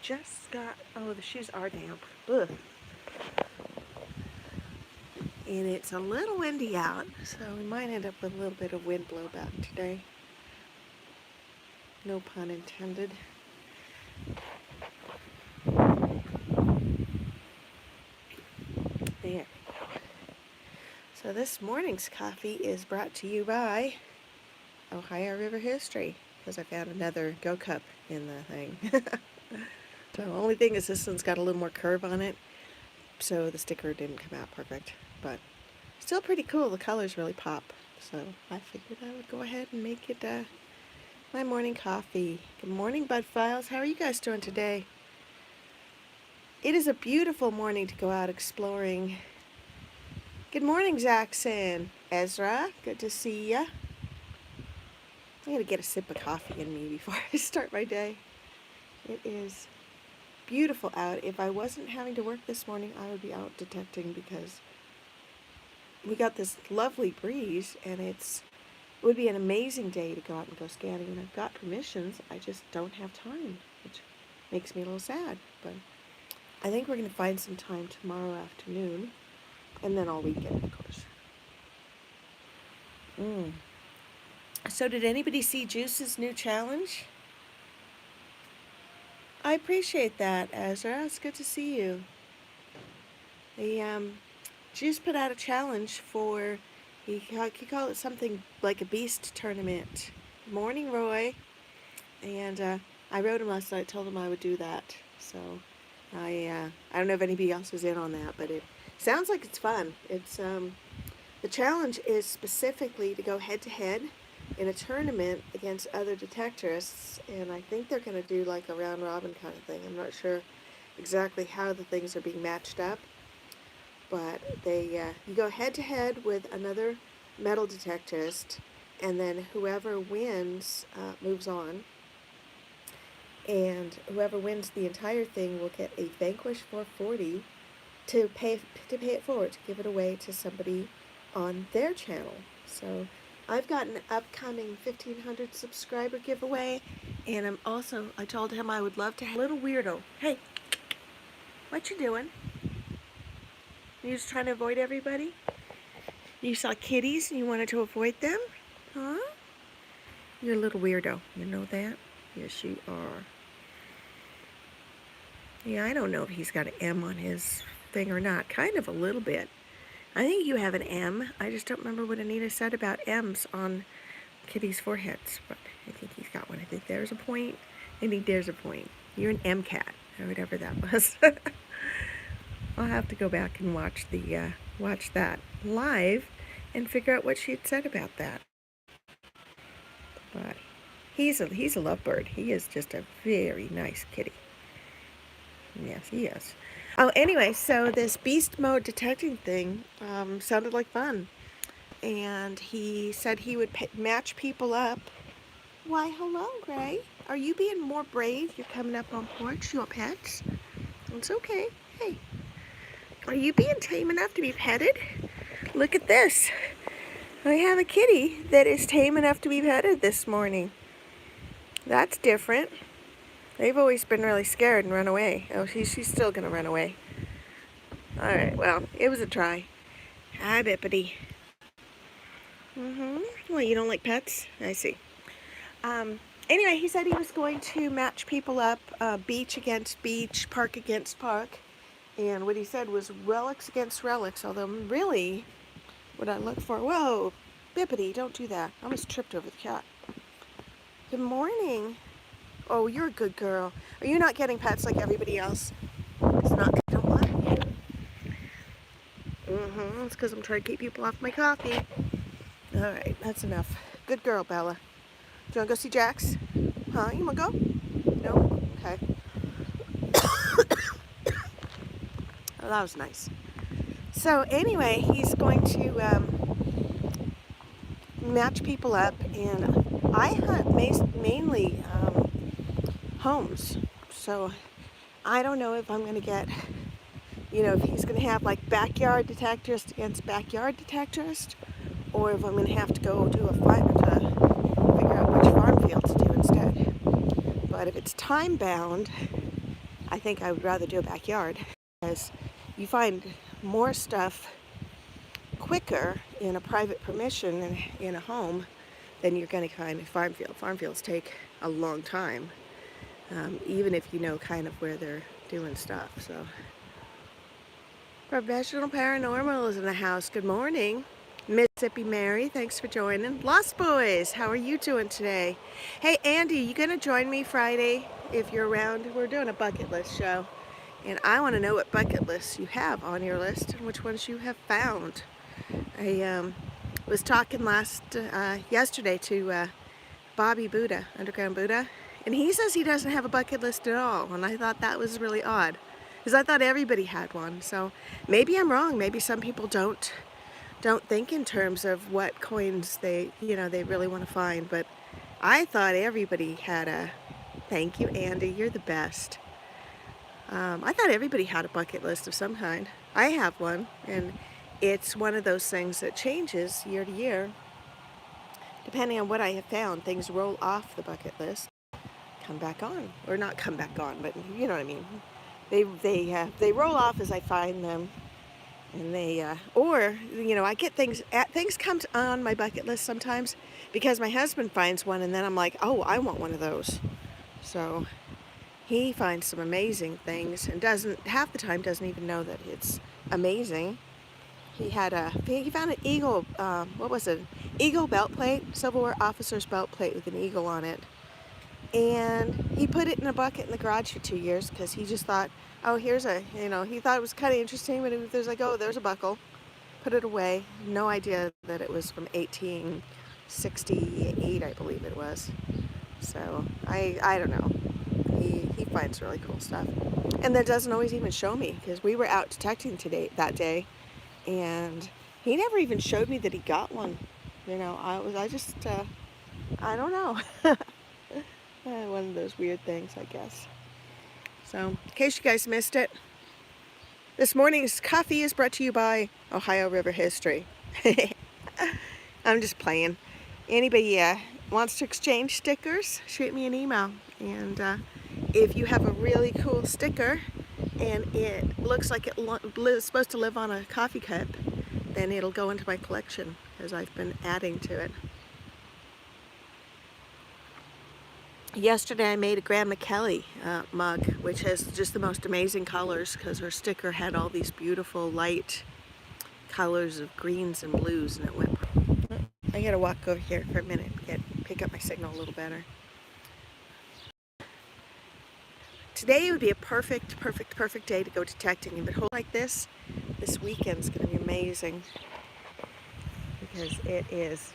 just got, oh, the shoes are damp. Ugh. And it's a little windy out, so we might end up with a little bit of wind blowback today. No pun intended. There. So this morning's coffee is brought to you by Ohio River History, because I found another Go Cup in the thing. So the only thing is this one's got a little more curve on it, so the sticker didn't come out perfect, but still pretty cool. The colors really pop, so I figured I would go ahead and make it my morning coffee. Good morning, Bud Files. How are you guys doing today? It is a beautiful morning to go out exploring. Good morning, Jackson. Ezra, good to see ya. I'm going to get a sip of coffee in me before I start my day. It is beautiful out. If I wasn't having to work this morning, I would be out detecting because we got this lovely breeze, and it would be an amazing day to go out and go scanning. And I've got permissions, I just don't have time, which makes me a little sad. But I think we're going to find some time tomorrow afternoon, and then all weekend, of course. So did anybody see Juice's new challenge? I appreciate that, Ezra. It's good to see you. Juice put out a challenge for, he called it something like a beast tournament. Morning, Roy. And I wrote him last night, told him I would do that. So I don't know if anybody else was in on that, but it sounds like it's fun. It's the challenge is specifically to go head-to-head in a tournament against other detectorists, and I think they're going to do like a round-robin kind of thing. I'm not sure exactly how the things are being matched up. But you go head-to-head with another metal detectorist, and then whoever wins moves on. And whoever wins the entire thing will get a Vanquish 440 to pay it forward, to give it away to somebody on their channel. So I've got an upcoming 1,500 subscriber giveaway, and I told him I would love to have a little weirdo. Hey, what you doing? You just trying to avoid everybody? You saw kitties and you wanted to avoid them? Huh? You're a little weirdo. You know that? Yes, you are. Yeah, I don't know if he's got an M on his thing or not. Kind of a little bit. I think you have an M. I just don't remember what Anita said about M's on kitties' foreheads. But I think he's got one. I think there's a point. I think there's a point. You're an M cat, or whatever that was. I'll have to go back and watch that live and figure out what she had said about that. But he's a lovebird. He is just a very nice kitty. Yes, he is. Oh, anyway, so this beast mode detecting thing sounded like fun, and he said he would match people up. Why, hello, Gray. Are you being more brave? You're coming up on porch. You want pets? It's okay. Hey. Are you being tame enough to be petted? Look at this. I have a kitty that is tame enough to be petted this morning. That's different. They've always been really scared and run away. Oh, she's still going to run away. All right, well, it was a try. Hi, Bippity. Well, you don't like pets? I see. Anyway, he said he was going to match people up, beach against beach, park against park. And what he said was relics against relics, although really what I look for... Whoa, Bippity, don't do that. I almost tripped over the cat. Good morning. Oh, you're a good girl. Are you not getting pets like everybody else? It's not because I don't want you. It's because I'm trying to keep people off my coffee. All right, that's enough. Good girl, Bella. Do you want to go see Jax? Huh? You want to go? No? Okay. Oh, that was nice. So anyway, he's going to match people up, and I hunt mainly homes. So I don't know if I'm going to get, if he's going to have like backyard detectorist against backyard detectorist, or if I'm going to have to go to a farm to figure out which farm field to do instead. But if it's time bound, I think I would rather do a backyard, because you find more stuff quicker in a private permission and in a home than you're going to find in farm field. Farm fields take a long time, even if you know kind of where they're doing stuff. So, Professional Paranormal is in the house. Good morning. Mississippi Mary, thanks for joining. Lost Boys, how are you doing today? Hey Andy, you gonna join me Friday if you're around? We're doing a bucket list show, and I want to know what bucket lists you have on your list and which ones you have found. I was talking yesterday to Bobby Buddha, Underground Buddha, and he says he doesn't have a bucket list at all, and I thought that was really odd, because I thought everybody had one. So maybe I'm wrong. Maybe some people don't think in terms of what coins they really want to find, but I thought everybody had a, thank you Andy, you're the best. I thought everybody had a bucket list of some kind. I have one, and it's one of those things that changes year to year. Depending on what I have found, things roll off the bucket list, come back on, or not come back on, but you know what I mean. They roll off as I find them. And I get things come on my bucket list sometimes because my husband finds one, and then I'm like, oh, I want one of those. So he finds some amazing things and half the time doesn't even know that it's amazing. He found an eagle, eagle belt plate, Civil War officer's belt plate with an eagle on it. And he put it in a bucket in the garage for 2 years because he just thought, oh, he thought it was kind of interesting, but it was like, oh, there's a buckle. Put it away. No idea that it was from 1868, I believe it was. So I don't know. He finds really cool stuff. And that doesn't always even show me, because we were out detecting that day, and he never even showed me that he got one. I don't know. One of those weird things, I guess. So, in case you guys missed it, this morning's coffee is brought to you by Ohio River History. I'm just playing. Anybody wants to exchange stickers, shoot me an email. And if you have a really cool sticker and it looks like it's supposed to live on a coffee cup, then it'll go into my collection, as I've been adding to it. Yesterday I made a Grandma Kelly mug, which has just the most amazing colors, because her sticker had all these beautiful light colors of greens and blues, and it went. I gotta walk over here for a minute to pick up my signal a little better. Today would be a perfect day to go detecting, but like this weekend's gonna be amazing, because it is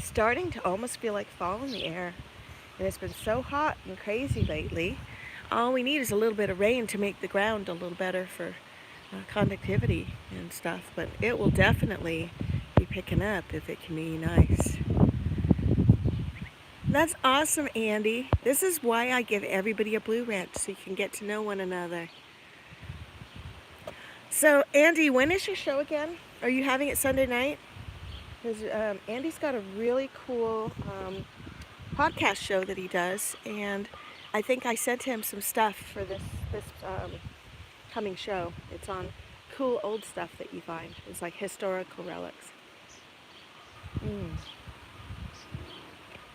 starting to almost feel like fall in the air. And it's been so hot and crazy lately. All we need is a little bit of rain to make the ground a little better for conductivity and stuff. But it will definitely be picking up if it can be nice. That's awesome, Andy. This is why I give everybody a blue ranch, so you can get to know one another. So, Andy, when is your show again? Are you having it Sunday night? Because Andy's got a really cool podcast show that he does, and I think I sent him some stuff for this coming show. It's on cool old stuff that you find. It's like historical relics.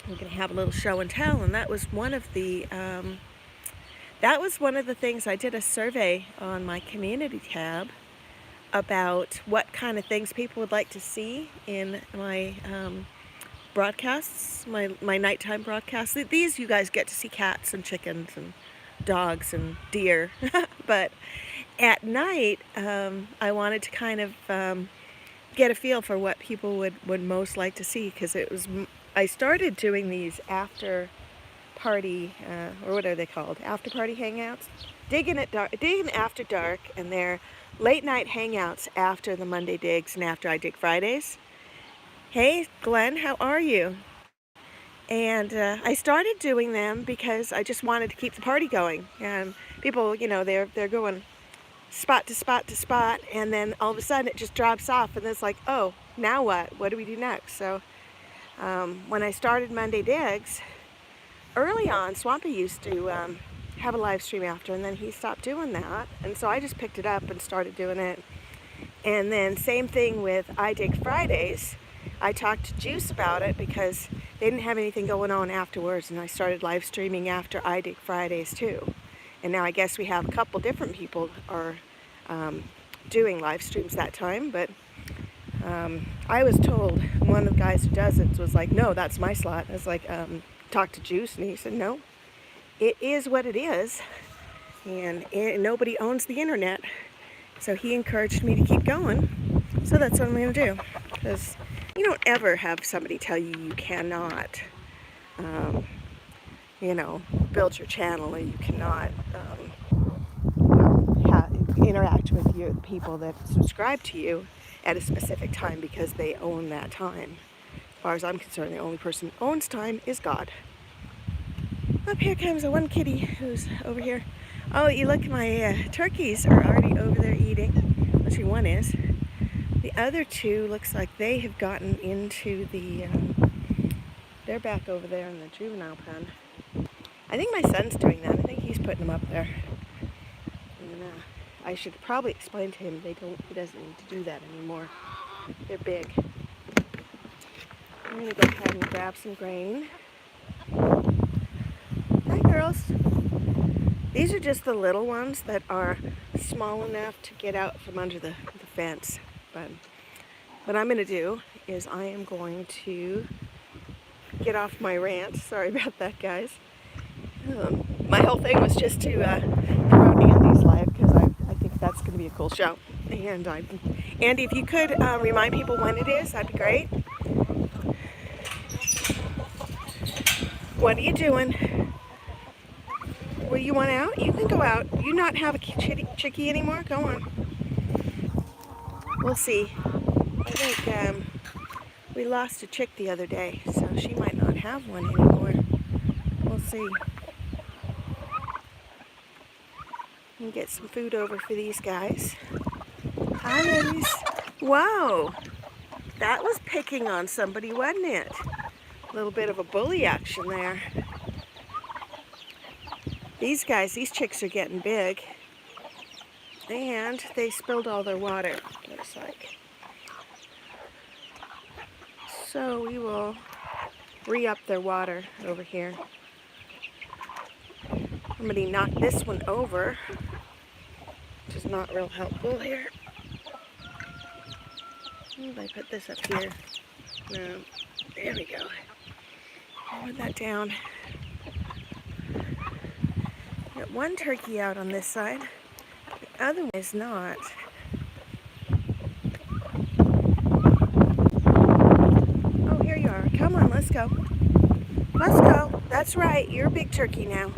We're gonna have a little show and tell, and that was one of the things. I did a survey on my community tab about what kind of things people would like to see in my broadcasts, my nighttime broadcasts. These, you guys get to see cats and chickens and dogs and deer. But at night, I wanted to kind of get a feel for what people would most like to see, because I started doing these after party, or what are they called? After party hangouts? Diggun After Dark, and they're late night hangouts after the Monday Digs and after I Dig Fridays. Hey, Glenn, how are you? And I started doing them because I just wanted to keep the party going. And people, they're going spot to spot to spot, and then all of a sudden it just drops off, and it's like, oh, now what? What do we do next? So when I started Monday Digs, early on, Swampy used to have a live stream after, and then he stopped doing that, and so I just picked it up and started doing it. And then same thing with idigfridays. I talked to Juice about it because they didn't have anything going on afterwards, and I started live streaming after idigfridays too. And now I guess we have a couple different people are doing live streams that time, but I was told, one of the guys who does it was like, no, that's my slot. I was like, talk to Juice, and he said, no, it is what it is, and nobody owns the internet. So he encouraged me to keep going, so that's what I'm going to do, because you don't ever have somebody tell you you cannot, you know, build your channel, or you cannot interact with your people that subscribe to you at a specific time because they own that time. As far as I'm concerned, the only person who owns time is God. Up here comes a one kitty who's over here. Oh, you look, my turkeys are already over there eating. Actually, one is. The other two looks like they have gotten into the, they're back over there in the juvenile pen. I think my son's doing that. I think he's putting them up there. And I should probably explain to him he doesn't need to do that anymore. They're big. I'm going to go ahead and grab some grain. Hi, girls. These are just the little ones that are small enough to get out from under the fence. But what I'm going to do is I am going to get off my rant. Sorry about that, guys. My whole thing was just to promote Andy's live, because I think that's going to be a cool show. And Andy, if you could remind people when it is, that'd be great. What are you doing? Well, you want out? You can go out. You not have a chickie anymore? Go on. We'll see. I think we lost a chick the other day, so she might not have one anymore. We'll see. And get some food over for these guys. Hi, ladies. Whoa! That was picking on somebody, wasn't it? A little bit of a bully action there. These guys, these chicks are getting big. And they spilled all their water, looks like. So we will re-up their water over here. Somebody knocked this one over, which is not real helpful here. If I put this up here. No, there we go. Put that down. Got one turkey out on this side. The other one is not. Oh, here you are. Come on, let's go. Let's go. That's right. You're a big turkey now.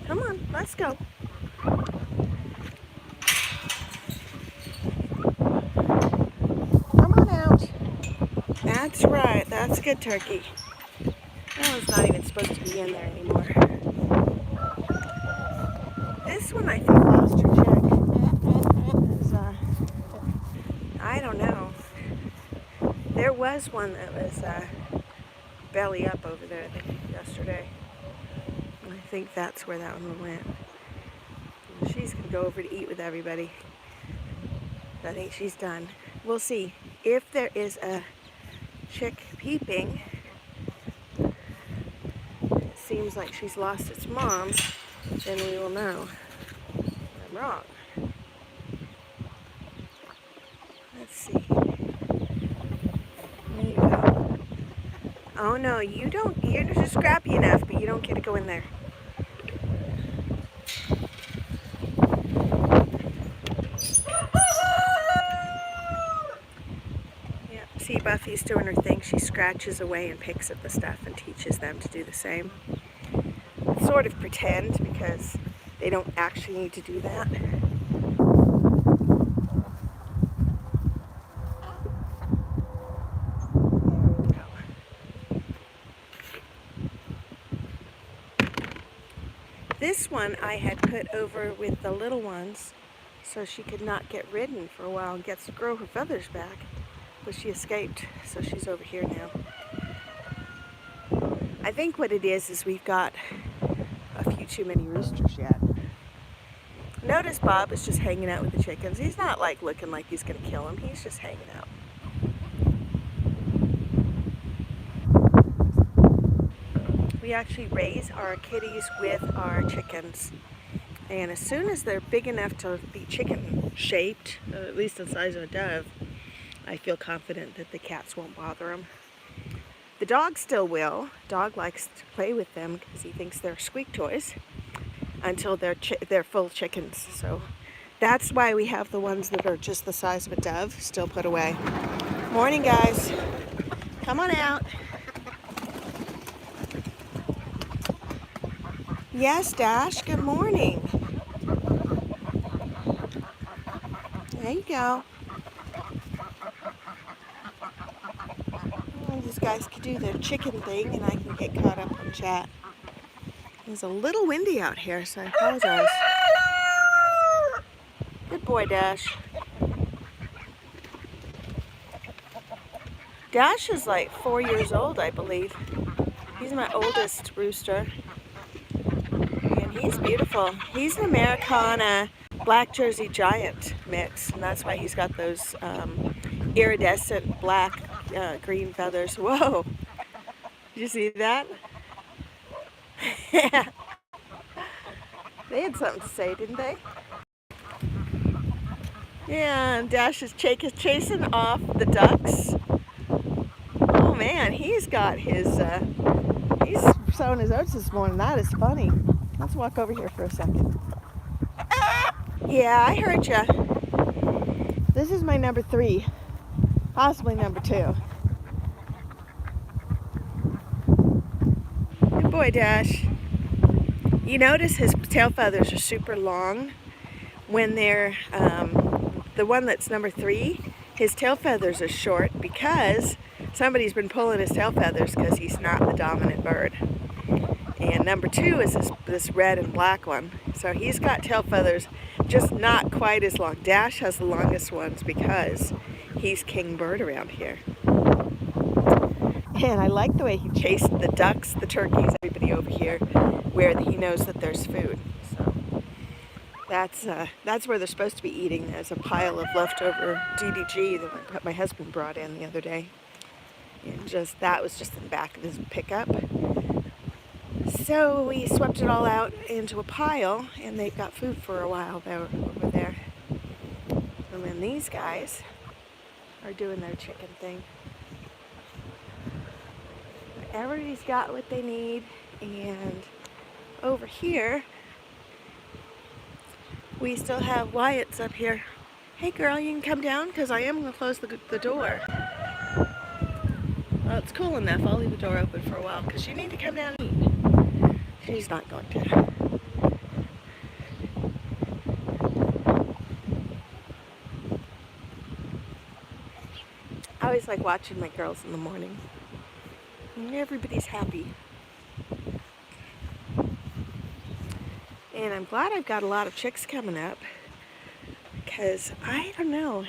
Come on, let's go. Come on out. That's right. That's a good turkey. That one's not even supposed to be in there anymore. This one, I think, lost her chick. I don't know. There was one that was belly up over there, I think, yesterday. And I think that's where that one went. And she's going to go over to eat with everybody. I think she's done. We'll see. If there is a chick peeping, it seems like she's lost its mom, then we will know. I'm wrong. Let's see. There you go. Oh no, you don't, you're just scrappy enough, but you don't get to go in there. Yeah, see, Buffy's doing her thing. She scratches away and picks at the stuff and teaches them to do the same. Sort of pretend, because they don't actually need to do that. This one I had put over with the little ones so she could not get ridden for a while and gets to grow her feathers back. But she escaped, so she's over here now. I think what it is we've got a few too many roosters yet. Notice Bob is just hanging out with the chickens. He's not like looking like he's gonna kill them. He's just hanging out. We actually raise our kitties with our chickens. And as soon as they're big enough to be chicken shaped, at least the size of a dove, I feel confident that the cats won't bother them. The dog still will. Dog likes to play with them because he thinks they're squeak toys until they're full chickens. So that's why we have the ones that are just the size of a dove still put away. Morning, guys. Come on out. Yes, Dash, good morning. There you go. Well, these guys can do their chicken thing and I can get caught up on chat. It's a little windy out here, so I apologize. Good boy, Dash. Dash is like 4 years old, I believe. He's my oldest rooster. And he's beautiful. He's an Americana Black Jersey Giant mix, and that's why he's got those iridescent black green feathers. Whoa! Did you see that? Yeah. They had something to say, didn't they? Yeah, and Dash is chasing off the ducks. Oh man, he's got his, he's sowing his oats this morning. That is funny. Let's walk over here for a second. Yeah, I heard ya. This is my number 3, possibly number 2. Good boy, Dash. You notice his tail feathers are super long. When they're, the one that's number 3, his tail feathers are short because somebody's been pulling his tail feathers because he's not the dominant bird. And number 2 is this red and black one. So he's got tail feathers just not quite as long. Dash has the longest ones because he's king bird around here. And I like the way he chased the ducks, the turkeys, everybody over here where he knows that there's food. So that's where they're supposed to be eating. There's a pile of leftover DDG that my husband brought in the other day. And that was just in the back of his pickup. So we swept it all out into a pile, and they've got food for a while over there. And then these guys are doing their chicken thing. Everybody's got what they need, and over here we still have Wyatt's up here. Hey girl, you can come down because I am going to close the door. Well, it's cool enough. I'll leave the door open for a while because you need to come down and eat. She's not going to. I always like watching my girls in the morning. Everybody's happy. And I'm glad I've got a lot of chicks coming up because I don't know.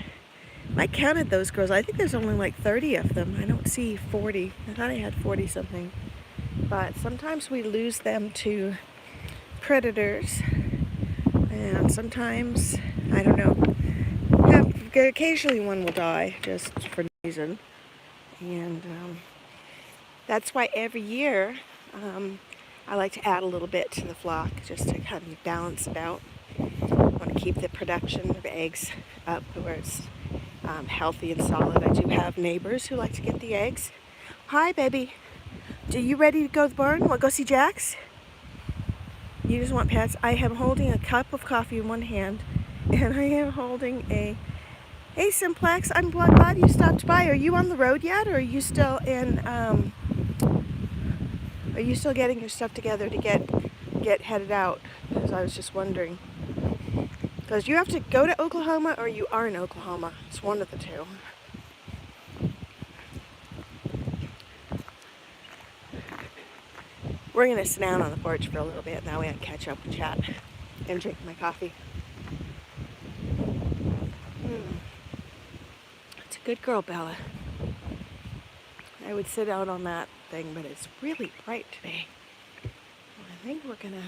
I counted those girls. I think there's only like 30 of them. I don't see 40. I thought I had 40 something. But sometimes we lose them to predators. And sometimes, I don't know. Yeah, occasionally one will die just for no reason. And that's why every year I like to add a little bit to the flock just to kind of balance it out. I want to keep the production of eggs up where it's healthy and solid. I do have neighbors who like to get the eggs. Hi, baby. Are you ready to go to the barn? Want to go see Jax? You just want pets? I am holding a cup of coffee in one hand, and I am holding a... Hey, Simplex, I'm glad you stopped by. Are you on the road yet, or are you still in... Are you still getting your stuff together to get headed out? Because I was just wondering. Because you have to go to Oklahoma or you are in Oklahoma. It's one of the two. We're going to sit down on the porch for a little bit. That way I can catch up and chat and drink my coffee. It's a good girl, Bella. I would sit out on that thing, but it's really bright today. I think we're gonna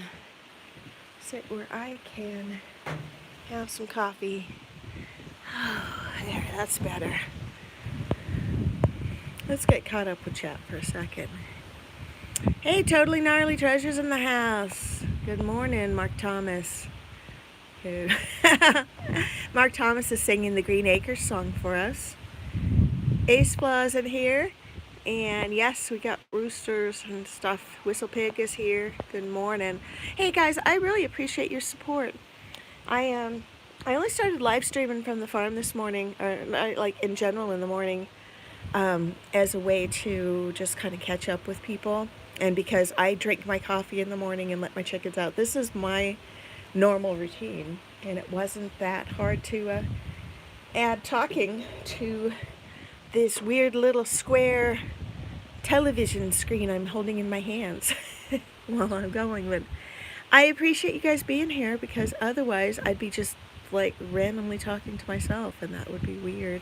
sit where I can have some coffee. Oh, there, that's better. Let's get caught up with chat for a second. Hey, Totally Gnarly Treasures in the house. Good morning, Mark Thomas. Mark Thomas is singing the Green Acres song for us. Ace Flaws in here. And yes, we got roosters and stuff. Whistle Pig is here. Good morning. Hey guys, I really appreciate your support. I only started live streaming from the farm this morning, or like in general in the morning, as a way to just kind of catch up with people. And because I drink my coffee in the morning and let my chickens out, this is my normal routine. And it wasn't that hard to add talking to this weird little square television screen I'm holding in my hands while I'm going. But I appreciate you guys being here, because otherwise I'd be just like randomly talking to myself, and that would be weird.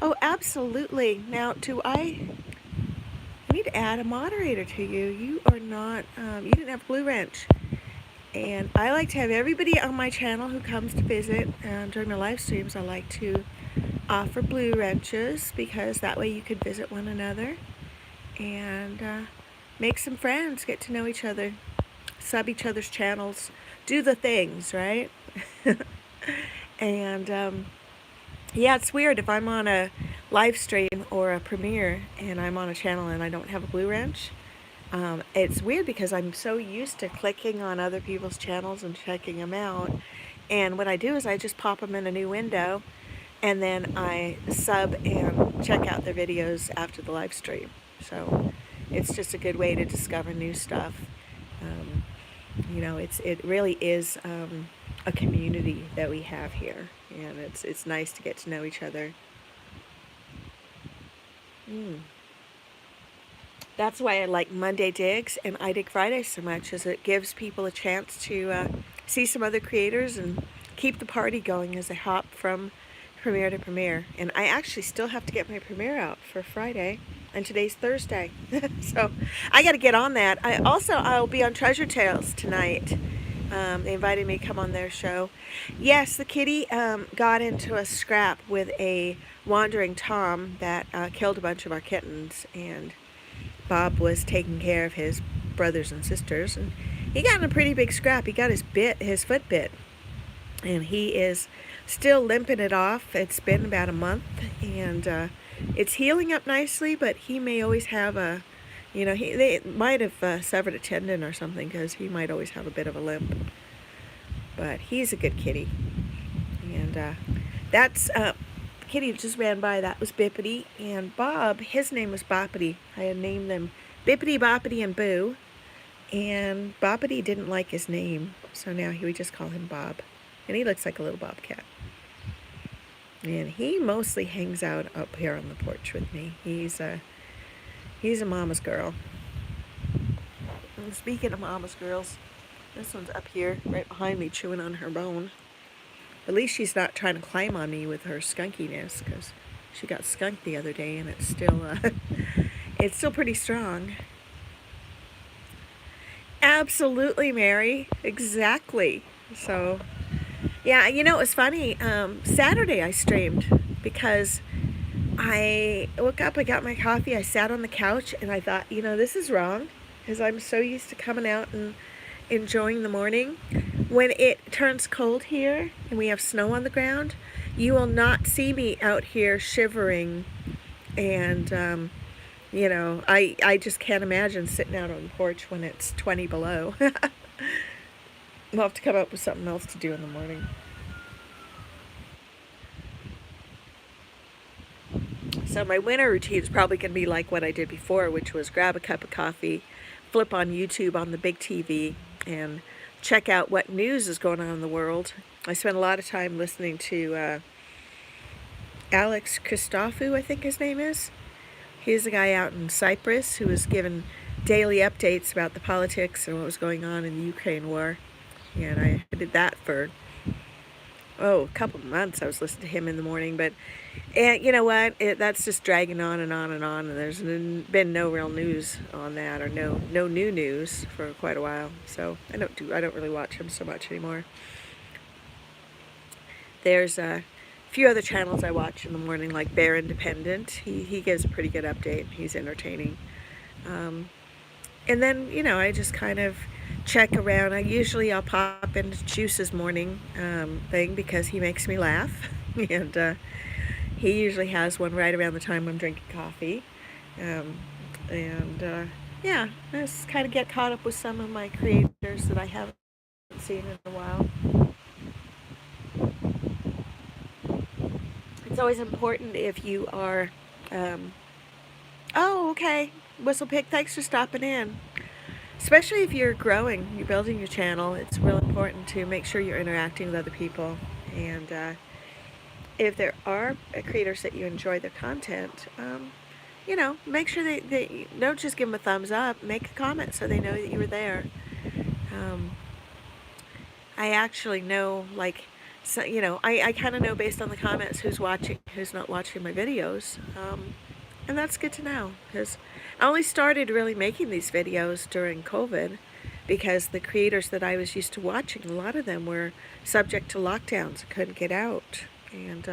Oh, absolutely. Now, I need to add a moderator to you. You are not, you didn't have Blue Wrench. And I like to have everybody on my channel who comes to visit during the live streams. I like to offer Blue Wrenches, because that way you could visit one another and make some friends, get to know each other, sub each other's channels, do the things, right? And yeah, it's weird if I'm on a live stream or a premiere and I'm on a channel and I don't have a Blue Wrench. It's weird because I'm so used to clicking on other people's channels and checking them out. And what I do is I just pop them in a new window, and then I sub and check out their videos after the live stream. So it's just a good way to discover new stuff. You know, it really is a community that we have here, and it's nice to get to know each other. That's why I like Monday Digs and idigfridays so much, is it gives people a chance to see some other creators and keep the party going as they hop from premiere to premiere. And I actually still have to get my premiere out for Friday, and today's Thursday. So I got to get on that. I'll be on Treasure Tales tonight. They invited me to come on their show. Yes, the kitty got into a scrap with a wandering tom that killed a bunch of our kittens, and Bob was taking care of his brothers and sisters, and he got in a pretty big scrap. He got his foot bit, and he is still limping it off. It's been about a month, and it's healing up nicely, but he may always have a, you know, they might have severed a tendon or something, because he might always have a bit of a limp. But he's a good kitty, and that's kitty just ran by. That was Bippity, and Bob, his name was Boppity. I had named them Bippity, Boppity, and Boo, and Boppity didn't like his name, so now we just call him Bob, and he looks like a little bobcat. And he mostly hangs out up here on the porch with me. He's a mama's girl. And speaking of mama's girls, this one's up here right behind me chewing on her bone. At least she's not trying to climb on me with her skunkiness, because she got skunked the other day, and it's still pretty strong. Absolutely, Mary. Exactly. So, yeah, you know, it was funny. Saturday I streamed because I woke up, I got my coffee, I sat on the couch, and I thought, you know, this is wrong, because I'm so used to coming out and enjoying the morning. When it turns cold here and we have snow on the ground, you will not see me out here shivering, and you know, I just can't imagine sitting out on the porch when it's 20 below. I'll have to come up with something else to do in the morning. So my winter routine is probably going to be like what I did before, which was grab a cup of coffee, flip on YouTube on the big TV, and check out what news is going on in the world. I spent a lot of time listening to Alex Christophou, I think his name is. He's a guy out in Cyprus who was given daily updates about the politics and what was going on in the Ukraine war. And I did that for a couple of months I was listening to him in the morning, but and you know what? That's just dragging on and on and on, and there's been no real news on that, or no new news for quite a while. So I don't really watch him so much anymore. There's a few other channels I watch in the morning, like Bear Independent. He gives a pretty good update. He's entertaining. And then, you know, I just kind of check around. I'll pop into Juice's morning thing because he makes me laugh. And he usually has one right around the time I'm drinking coffee. Yeah, I just kind of get caught up with some of my creators that I haven't seen in a while. It's always important if you are, oh, okay, Whistlepig, thanks for stopping in. Especially if you're growing, you're building your channel, it's real important to make sure you're interacting with other people. And if there are creators that you enjoy their content, you know, make sure they don't just give them a thumbs up, make a comment so they know that you were there. I actually know, like, so, you know, I kind of know based on the comments who's watching, who's not watching my videos. And that's good to know, because I only started really making these videos during COVID because the creators that I was used to watching, a lot of them were subject to lockdowns, couldn't get out. And,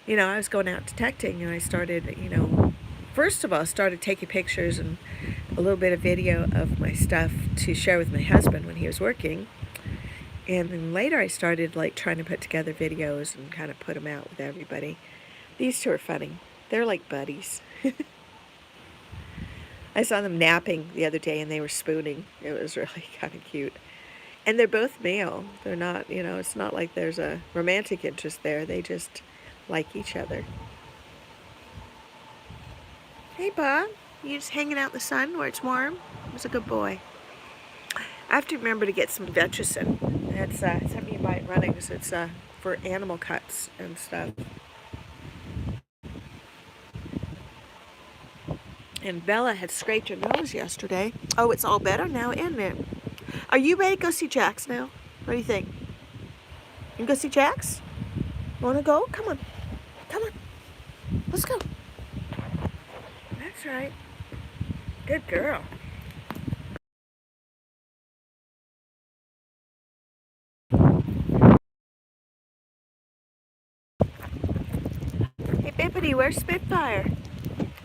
you know, I was going out detecting, and I started, you know, first of all, started taking pictures and a little bit of video of my stuff to share with my husband when he was working. And then later I started, like, trying to put together videos and kind of put them out with everybody. These two are funny. They're like buddies. I saw them napping the other day and they were spooning. It was really kind of cute. And they're both male. They're not, you know, it's not like there's a romantic interest there. They just like each other. Hey, Bob. You just hanging out in the sun where it's warm? It's a good boy. I have to remember to get some Vetricin. It's something you buy at Runnings. It's for animal cuts and stuff. And Bella had scraped her nose yesterday. Oh, it's all better now, isn't it? Are you ready to go see Jax now? What do you think? You go see Jax? Want to go? Come on. Come on. Let's go. That's right. Good girl. Hey, Bippity, where's Spitfire?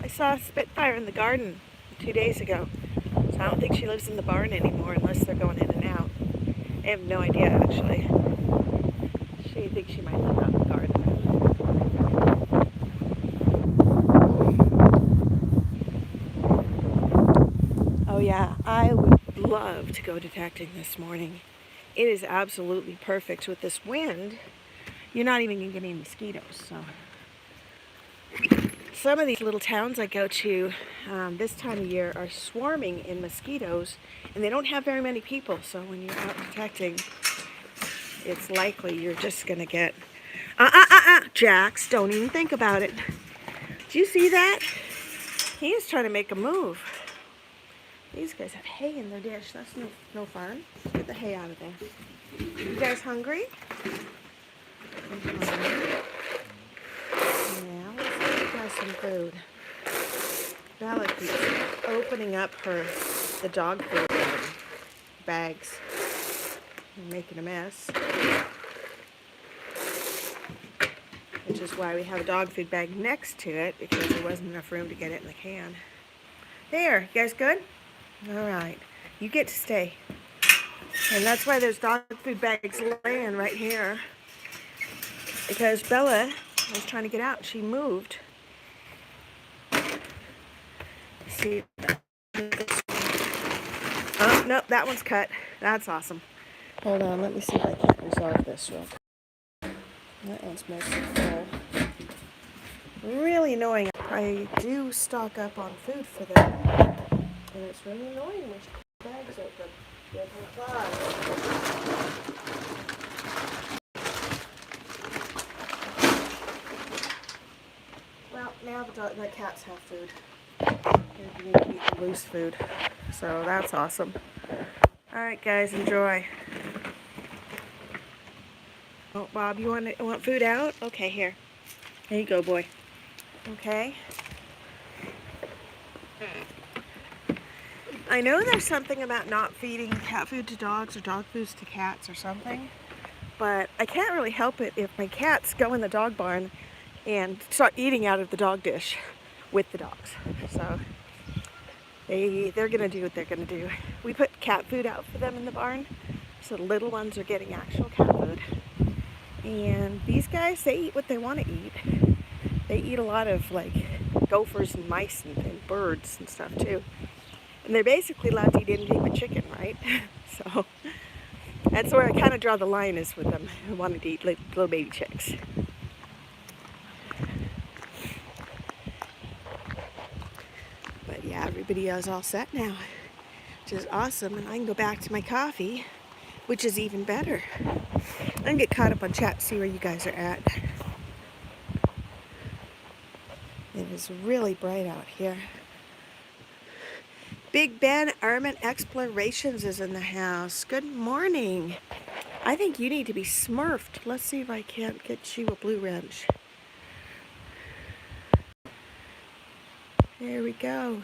I saw Spitfire in the garden 2 days ago. So I don't think she lives in the barn anymore unless they're going in and out. I have no idea, actually. She thinks she might live out in the garden. Oh yeah, I would love to go detecting this morning. It is absolutely perfect with this wind. You're not even going to get any mosquitoes, so. Some of these little towns I go to this time of year are swarming in mosquitoes, and they don't have very many people, so when you're out detecting, it's likely you're just going to get... Jax, don't even think about it. Do you see that? He is trying to make a move. These guys have hay in their dish. That's no fun. Get the hay out of there. You guys hungry? Yeah, let's get you guys some food. Bella keeps opening up the dog food bags and making a mess. Which is why we have a dog food bag next to it, because there wasn't enough room to get it in the can. There, you guys good? All right, you get to stay. And that's why there's dog food bags laying right here. Because Bella was trying to get out. She moved. See. Oh, no, that one's cut. That's awesome. Hold on, let me see if I can resolve this real quick. That one's mostly full. Really annoying. I do stock up on food for them. And it's really annoying when the bag's open. Good reply. Well, now the cats have food. They need to eat the loose food. So that's awesome. Alright guys, enjoy. Oh, Bob, you want food out? Okay, here. Here you go, boy. Okay. I know there's something about not feeding cat food to dogs or dog foods to cats or something, but I can't really help it if my cats go in the dog barn and start eating out of the dog dish with the dogs. So they're gonna do what they're gonna do. We put cat food out for them in the barn, so the little ones are getting actual cat food. And these guys, they eat what they want to eat. They eat a lot of like gophers and mice and birds and stuff too. And they're basically allowed to eat anything but chicken, right? So that's where I kind of draw the line is with them who wanted to eat little baby chicks. But yeah, everybody is all set now, which is awesome. And I can go back to my coffee, which is even better. I can get caught up on chat, see where you guys are at. It is really bright out here. Big Ben Armin Explorations is in the house. Good morning. I think you need to be smurfed. Let's see if I can't get you a blue wrench. There we go.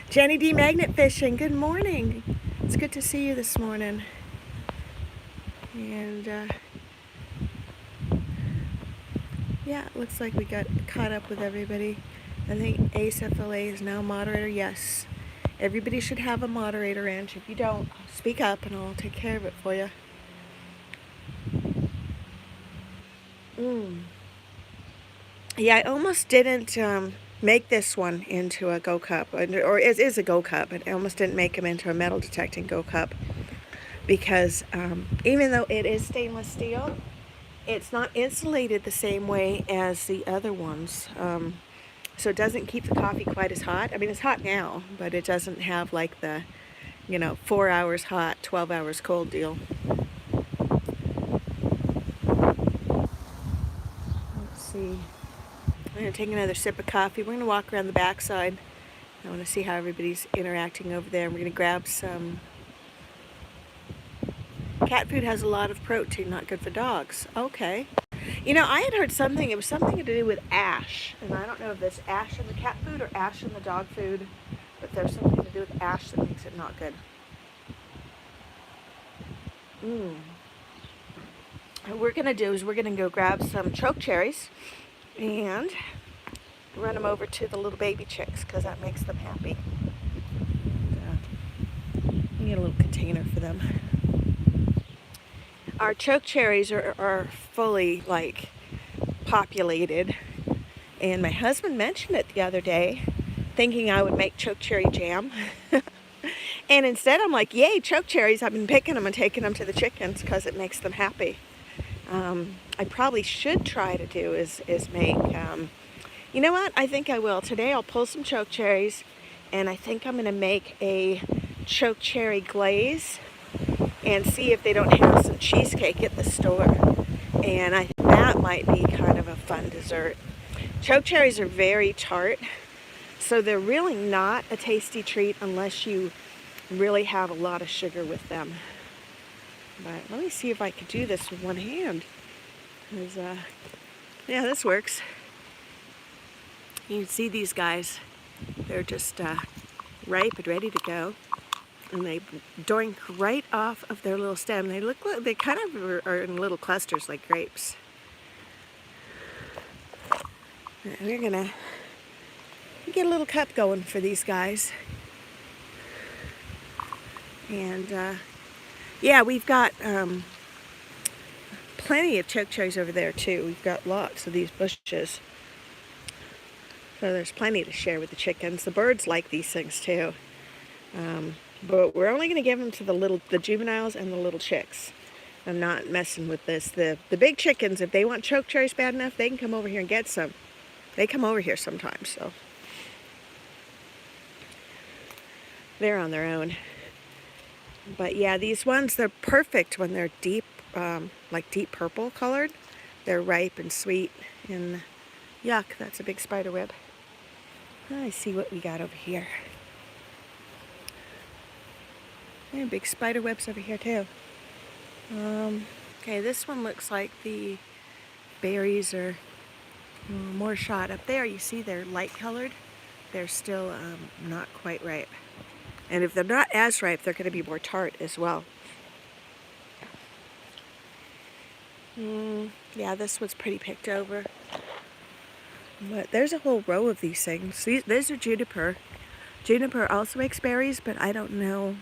Jenny D. Magnet Fishing, good morning. It's good to see you this morning. And yeah, it looks like we got caught up with everybody. I think Ace FLA is now moderator. Yes. Everybody should have a moderator, Ange. If you don't, speak up and I'll take care of it for you. Yeah, I almost didn't make this one into a Go Cup, or it is a Go Cup, but I almost didn't make them into a metal detecting Go Cup because even though it is stainless steel, it's not insulated the same way as the other ones. So it doesn't keep the coffee quite as hot. I mean, it's hot now, but it doesn't have like the, 4 hours hot, 12 hours cold deal. Let's see. I'm going to take another sip of coffee. We're going to walk around the backside. I want to see how everybody's interacting over there. We're going to grab some. Cat food has a lot of protein, not good for dogs. Okay. I had heard something. It was something to do with ash. And I don't know if there's ash in the cat food or ash in the dog food. But there's something to do with ash that makes it not good. What we're going to do is we're going to go grab some choke cherries and run them over to the little baby chicks because that makes them happy. We need a little container for them. Our choke cherries are fully populated, and my husband mentioned it the other day, thinking I would make choke cherry jam. And instead I'm like, yay, choke cherries! I've been picking them and taking them to the chickens because it makes them happy. I probably should try to do is make. You know what? I think I will today. I'll pull some choke cherries, and I think I'm going to make a choke cherry glaze. And see if they don't have some cheesecake at the store. And I think that might be kind of a fun dessert. Choke cherries are very tart, so they're really not a tasty treat unless you really have a lot of sugar with them. But let me see if I could do this with one hand. Yeah, this works. You can see these guys. They're just ripe and ready to go. And they doink right off of their little stem. They look like they kind of are in little clusters like grapes. We're gonna get a little cup going for these guys. And yeah, we've got plenty of choke cherries over there too. We've got lots of these bushes. So there's plenty to share with the chickens. The birds like these things too. But we're only going to give them to the juveniles and the little chicks. I'm not messing with this. The big chickens, if they want choke cherries bad enough, they can come over here and get some. They come over here sometimes, so they're on their own. But yeah, these ones, they're perfect when they're deep, like deep purple colored. They're ripe and sweet. And yuck, that's a big spider web. I see what we got over here. And big spider webs over here too. Okay, this one looks like the berries are more shot. Up there you see they're light colored. They're still not quite ripe. And if they're not as ripe, they're going to be more tart as well. Yeah, this one's pretty picked over. But there's a whole row of these things. These are juniper. Juniper also makes berries, but I don't know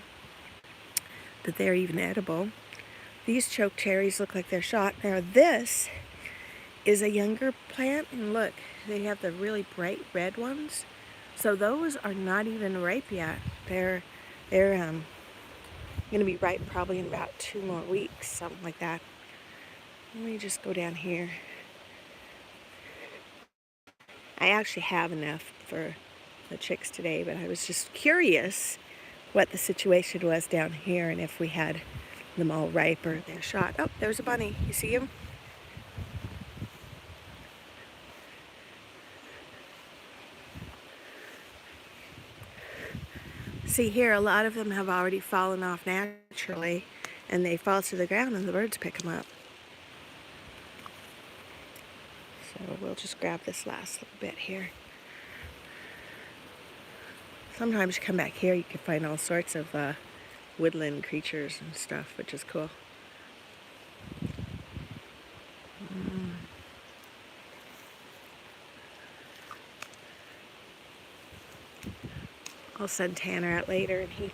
that they're even edible. These choke cherries look like they're shot. Now this is a younger plant, and look, they have the really bright red ones. So those are not even ripe yet. They're going to be ripe probably in about 2 more weeks, something like that. Let me just go down here. I actually have enough for the chicks today, but I was just curious what the situation was down here and if we had them all ripe or they're shot. Oh, there's a bunny. You see him? See here, a lot of them have already fallen off naturally, and they fall to the ground and the birds pick them up. So we'll just grab this last little bit here. Sometimes you come back here, you can find all sorts of woodland creatures and stuff, which is cool. I'll send Tanner out later, and he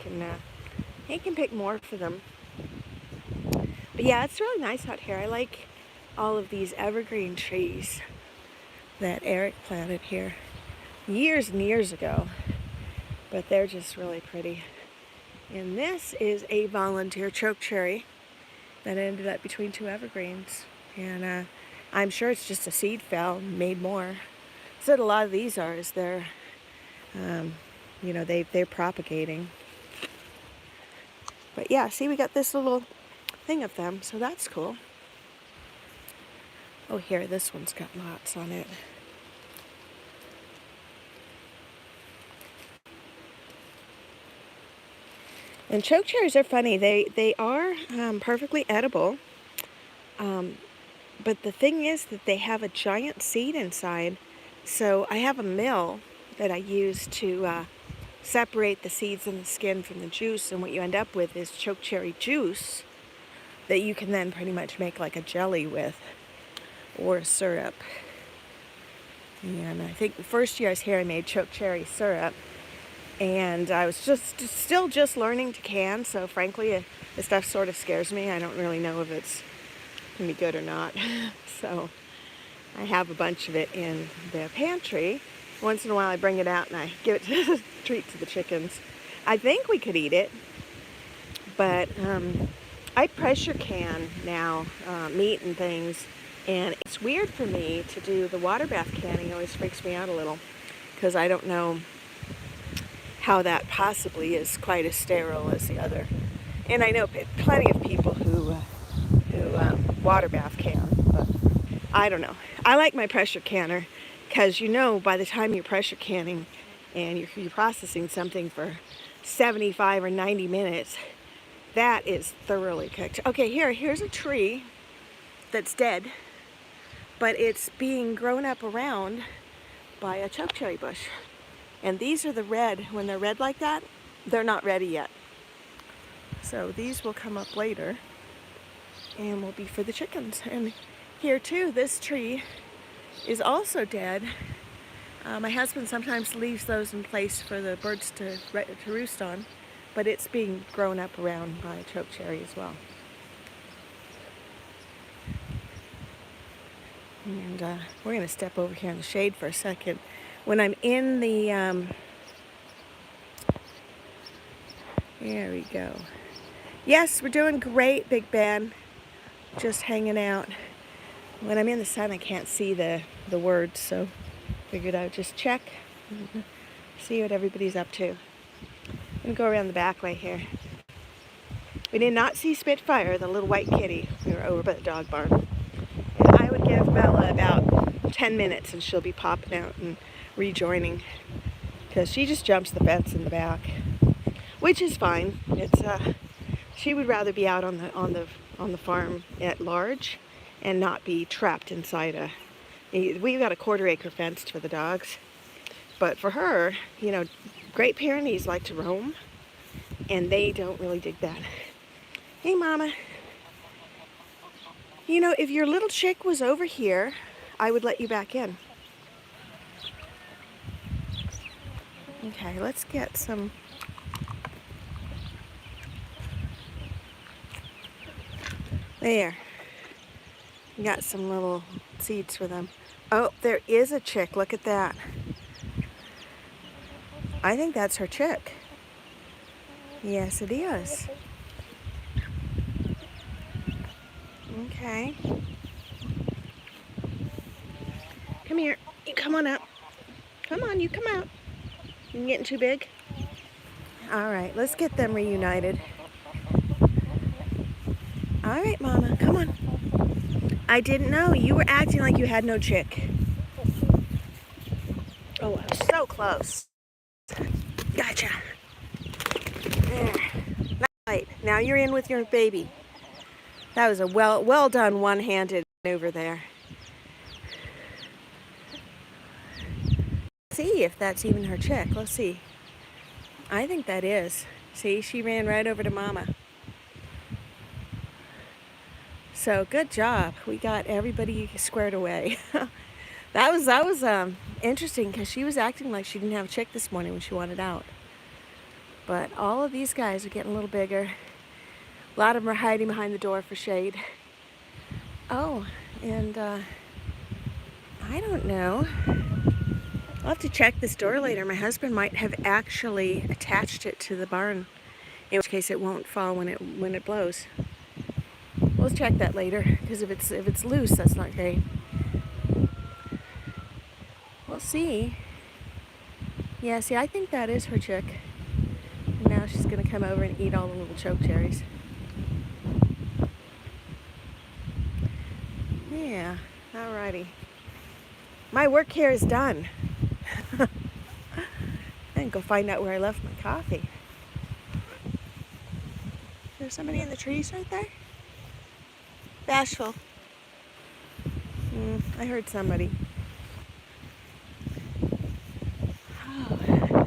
can pick more for them. But yeah, it's really nice out here. I like all of these evergreen trees that Eric planted here years and years ago, but they're just really pretty. And this is a volunteer chokecherry that ended up between 2 evergreens, and I'm sure it's just a seed fell and made more. So what a lot of these are is they're they're propagating. But yeah, see, we got this little thing of them, so that's cool. Oh, here, this one's got lots on it. And chokecherries are funny. They are perfectly edible. But the thing is that they have a giant seed inside. So I have a mill that I use to separate the seeds and the skin from the juice, and what you end up with is chokecherry juice that you can then pretty much make like a jelly with, or a syrup. And I think the first year I was here I made chokecherry syrup, and I was still learning to can, so frankly the stuff sort of scares me. I don't really know if it's gonna be good or not. So I have a bunch of it in the pantry. Once in a while I bring it out and I give it to treat to the chickens. I think we could eat it, but I pressure can now meat and things, and it's weird for me to do the water bath canning. It always freaks me out a little because I don't know how that possibly is quite as sterile as the other. And I know plenty of people who water bath can, but I don't know. I like my pressure canner because by the time you're pressure canning and you're processing something for 75 or 90 minutes, that is thoroughly cooked. Okay, here's a tree that's dead, but it's being grown up around by a chokecherry bush. And these are the red. When they're red like that, they're not ready yet. So these will come up later and will be for the chickens. And here too, this tree is also dead. My husband sometimes leaves those in place for the birds to roost on, but it's being grown up around by a chokecherry as well. And we're going to step over here in the shade for a second. When I'm in the, there we go. Yes, we're doing great, Big Ben. Just hanging out. When I'm in the sun, I can't see the words, so figured I would just check, see what everybody's up to. I'm going to go around the back way here. We did not see Spitfire, the little white kitty. We were over by the dog barn. And I would give Bella about 10 minutes and she'll be popping out and rejoining, because she just jumps the fence in the back, which is fine. It's She would rather be out on the farm at large and not be trapped inside a. We've got a 1/4 acre fenced for the dogs, but for her, you know, Great Pyrenees like to roam, and they don't really dig that. Hey, Mama. You know, if your little chick was over here, I would let you back in. Okay, let's get some. There. Got some little seeds for them. Oh, there is a chick. Look at that. I think that's her chick. Yes, it is. Okay. Come here. You come on up. Come on, you come out. You getting too big? All right, let's get them reunited. All right, Mama, come on. I didn't know. You were acting like you had no chick. Oh, I was so close. Gotcha. There. Right. Now you're in with your baby. That was a well done one-handed maneuver there. See if that's even her chick. Let's see. I think that is. See, she ran right over to Mama. So good job. We got everybody squared away. That was interesting because she was acting like she didn't have a chick this morning when she wanted out. But all of these guys are getting a little bigger. A lot of them are hiding behind the door for shade. Oh, and I don't know. I'll have to check this door later. My husband might have actually attached it to the barn, in which case it won't fall when it blows. We'll check that later, because if it's loose, that's not great. We'll see. Yeah, see, I think that is her chick. And now she's going to come over and eat all the little choke cherries. Yeah, alrighty. My work here is done. I can go find out where I left my coffee. Is there somebody in the trees right there? Bashful. I heard somebody. Oh.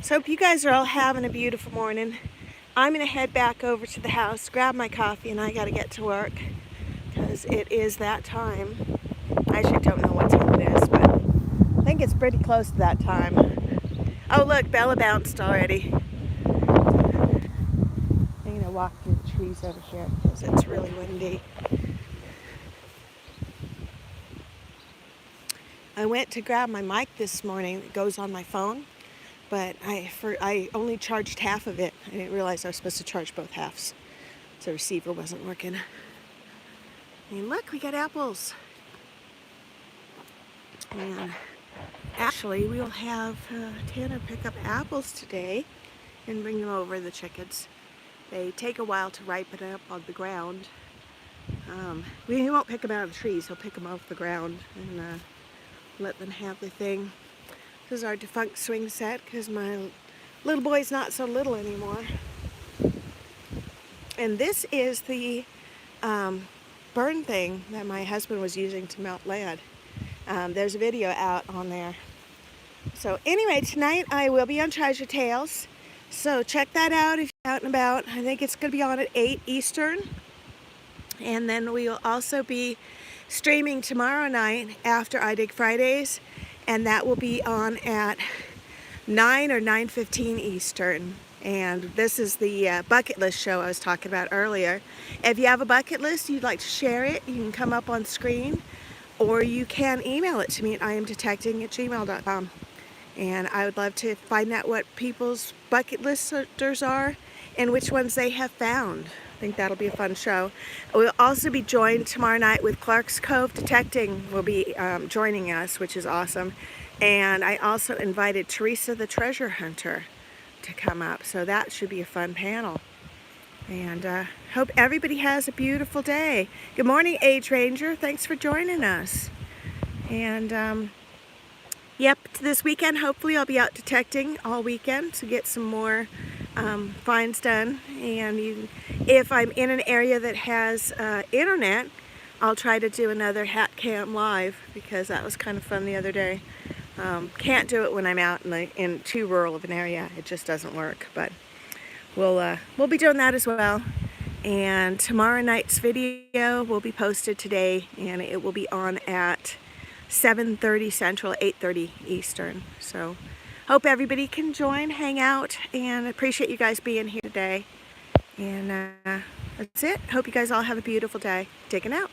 So hope you guys are all having a beautiful morning. I'm going to head back over to the house, grab my coffee, and I got to get to work because it is that time. I actually don't know what time it is, but I think it's pretty close to that time. Oh, look, Bella bounced already. I'm going to walk through the trees over here because it's really windy. I went to grab my mic this morning that goes on my phone, but I only charged half of it. I didn't realize I was supposed to charge both halves. So the receiver wasn't working. And look, we got apples. And actually, we'll have Tanner pick up apples today and bring them over to the chickens. They take a while to ripen up on the ground. He won't pick them out of the trees. He'll pick them off the ground and let them have the thing. This is our defunct swing set because my little boy's not so little anymore. And this is the burn thing that my husband was using to melt lead. There's a video out on there. So anyway, tonight I will be on Treasure Tales. So check that out if you're out and about. I think it's going to be on at 8 Eastern. And then we will also be streaming tomorrow night after idigfridays. And that will be on at 9 or 9:15 Eastern. And this is the bucket list show I was talking about earlier. If you have a bucket list, you'd like to share it, you can come up on screen. Or you can email it to me at iamdetecting@gmail.com. And I would love to find out what people's bucket listers are and which ones they have found. I think that'll be a fun show. We'll also be joined tomorrow night with Clark's Cove Detecting will be joining us, which is awesome. And I also invited Teresa the Treasure Hunter to come up. So that should be a fun panel. And hope everybody has a beautiful day. Good morning, Age Ranger. Thanks for joining us. And yep, this weekend, hopefully I'll be out detecting all weekend to get some more finds done. And if I'm in an area that has internet, I'll try to do another hat cam live, because that was kind of fun the other day. Can't do it when I'm out in too rural of an area. It just doesn't work. But we'll be doing that as well. And tomorrow night's video will be posted today, and it will be on at 7:30 Central, 8:30 Eastern. So hope everybody can join, hang out, and appreciate you guys being here today. And that's it. Hope you guys all have a beautiful day. Digging out.